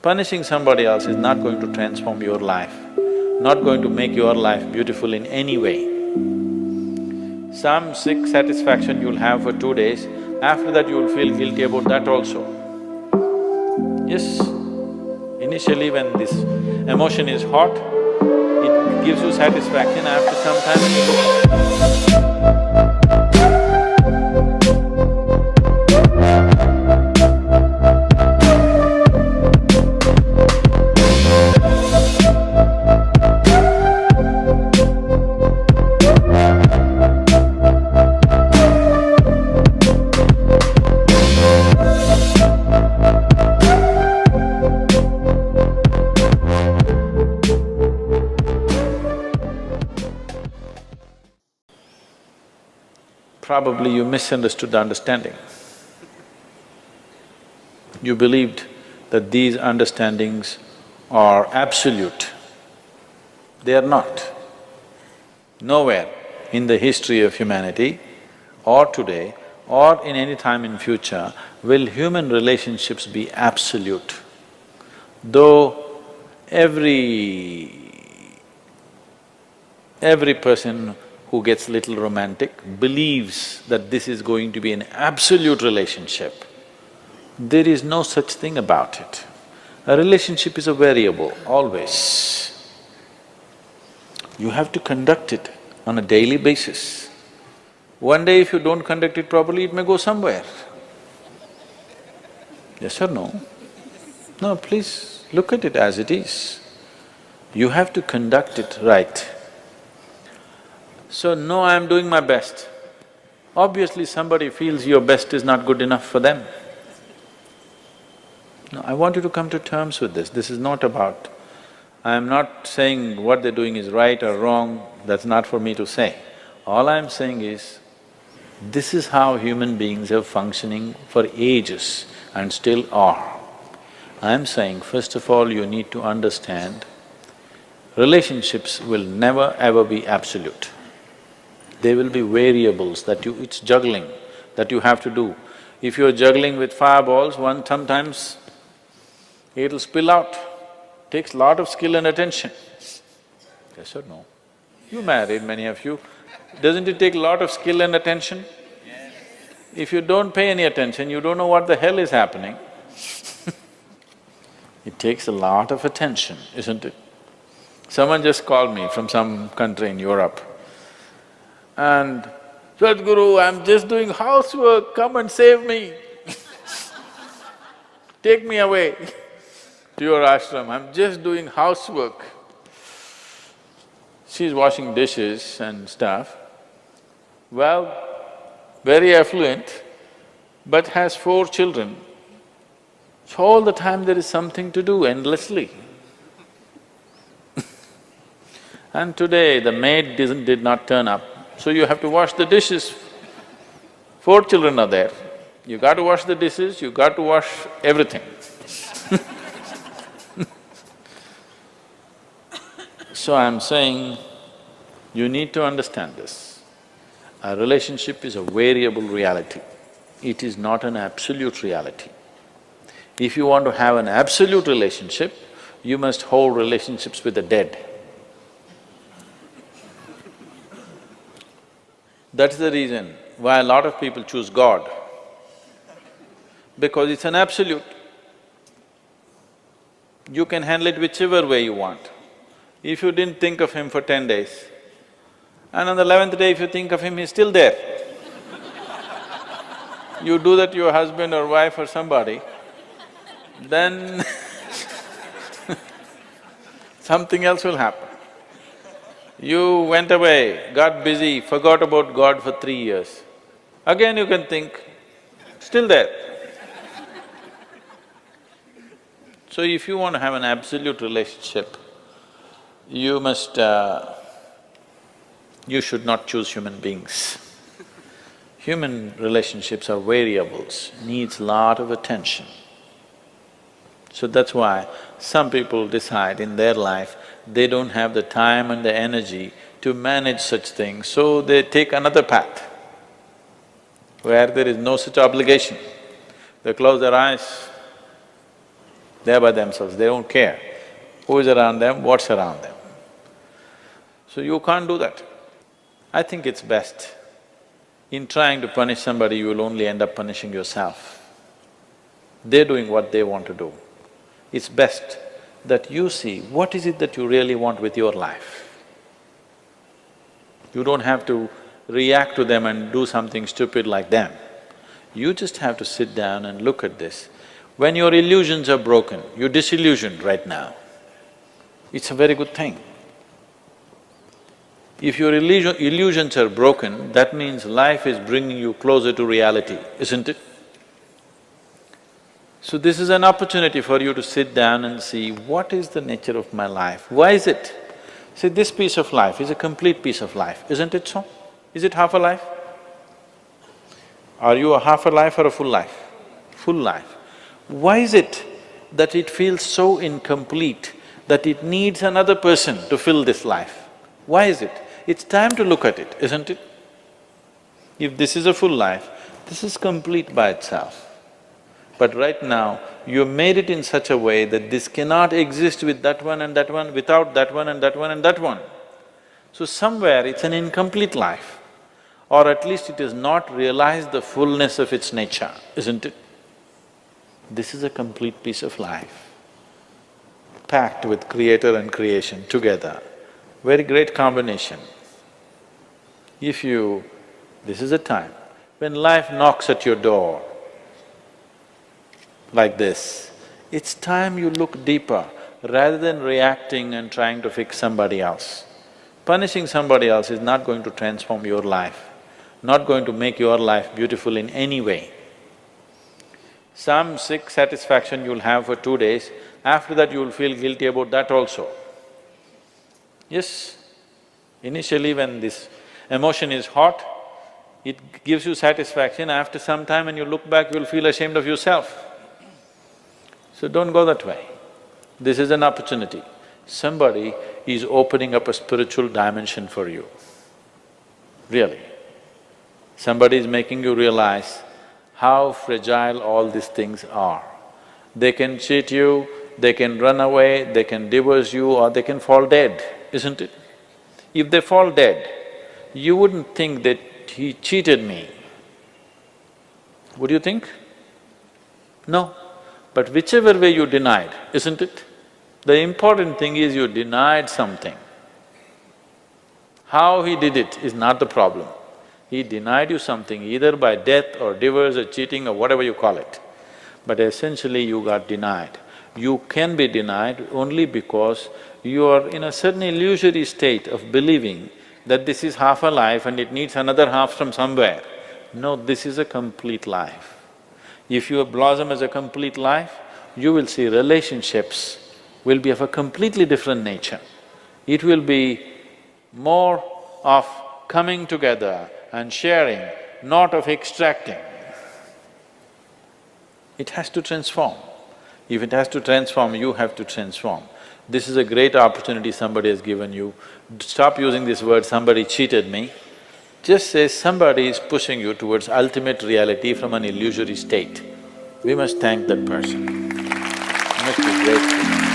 Punishing somebody else is not going to transform your life, not going to make your life beautiful in any way. Some sick satisfaction you'll have for 2 days, after that you'll feel guilty about that also. Yes, initially when this emotion is hot, it gives you satisfaction, after some time when you look… Probably you misunderstood the understanding. You believed that these understandings are absolute. They are not. Nowhere in the history of humanity or today or in any time in future will human relationships be absolute. Though every person who gets little romantic believes that this is going to be an absolute relationship. There is no such thing about it. A relationship is a variable, always. You have to conduct it on a daily basis. One day if you don't conduct it properly, it may go somewhere. Yes or no? No, please look at it as it is. You have to conduct it right. So, no, I'm doing my best. Obviously somebody feels your best is not good enough for them. No, I want you to come to terms with this. This is not about… I'm not saying what they're doing is right or wrong, that's not for me to say. All I'm saying is, this is how human beings are functioning for ages and still are. I'm saying, first of all, you need to understand, relationships will never ever be absolute. There will be variables that it's juggling that you have to do. If you're juggling with fireballs, sometimes it'll spill out. Takes lot of skill and attention. Yes or no? You married, many of you. Doesn't it take a lot of skill and attention? If you don't pay any attention, you don't know what the hell is happening. It takes a lot of attention, isn't it? Someone just called me from some country in Europe, and, "Sadhguru, I'm just doing housework, come and save me." Take me away to your ashram, I'm just doing housework. She's washing dishes and stuff. Well, very affluent, but has 4 children. So all the time there is something to do endlessly. And today the maid did not turn up, so you have to wash the dishes. 4 children are there, you got to wash the dishes, you got to wash everything. So I'm saying, you need to understand this. A relationship is a variable reality. It is not an absolute reality. If you want to have an absolute relationship, you must hold relationships with the dead. That's the reason why a lot of people choose God, because it's an absolute. You can handle it whichever way you want. If you didn't think of him for 10 days, and on the 11th day if you think of him, he's still there. You do that to your husband or wife or somebody, then something else will happen. You went away, got busy, forgot about God for 3 years. Again you can think, still there. So if you want to have an absolute relationship, you should not choose human beings. Human relationships are variables, needs lot of attention. So that's why some people decide in their life they don't have the time and the energy to manage such things, so they take another path where there is no such obligation. They close their eyes, They're by themselves, they don't care who is around them, what's around them. So you can't do that. I think it's best. In trying to punish somebody, you will only end up punishing yourself. They're doing what they want to do. It's best that you see what is it that you really want with your life. You don't have to react to them and do something stupid like them. You just have to sit down and look at this. When your illusions are broken, you're disillusioned right now. It's a very good thing. If your illusions are broken, that means life is bringing you closer to reality, isn't it? So this is an opportunity for you to sit down and see, what is the nature of my life? Why is it? See, this piece of life is a complete piece of life, isn't it so? Is it half a life? Are you a half a life or a full life? Full life. Why is it that it feels so incomplete that it needs another person to fill this life? Why is it? It's time to look at it, isn't it? If this is a full life, this is complete by itself. But right now, you made it in such a way that this cannot exist with that one and that one, without that one and that one and that one. So somewhere it's an incomplete life, or at least it has not realized the fullness of its nature, isn't it? This is a complete piece of life, packed with creator and creation together. Very great combination. This is a time when life knocks at your door like this, it's time you look deeper rather than reacting and trying to fix somebody else. Punishing somebody else is not going to transform your life, not going to make your life beautiful in any way. Some sick satisfaction you'll have for 2 days, after that you'll feel guilty about that also. Yes, initially when this emotion is hot, it gives you satisfaction. After some time when you look back, you'll feel ashamed of yourself. So don't go that way. This is an opportunity. Somebody is opening up a spiritual dimension for you, really. Somebody is making you realize how fragile all these things are. They can cheat you, they can run away, they can divorce you, or they can fall dead, isn't it? If they fall dead, you wouldn't think that he cheated me. Would you think? No. But whichever way you denied, isn't it? The important thing is you denied something. How he did it is not the problem. He denied you something either by death or divorce or cheating or whatever you call it. But essentially you got denied. You can be denied only because you are in a certain illusory state of believing that this is half a life and it needs another half from somewhere. No, this is a complete life. If you blossom as a complete life, you will see relationships will be of a completely different nature. It will be more of coming together and sharing, not of extracting. It has to transform. If it has to transform, you have to transform. This is a great opportunity somebody has given you. Stop using this word, somebody cheated me. Just say somebody is pushing you towards ultimate reality from an illusory state. We must thank that person. We must be grateful.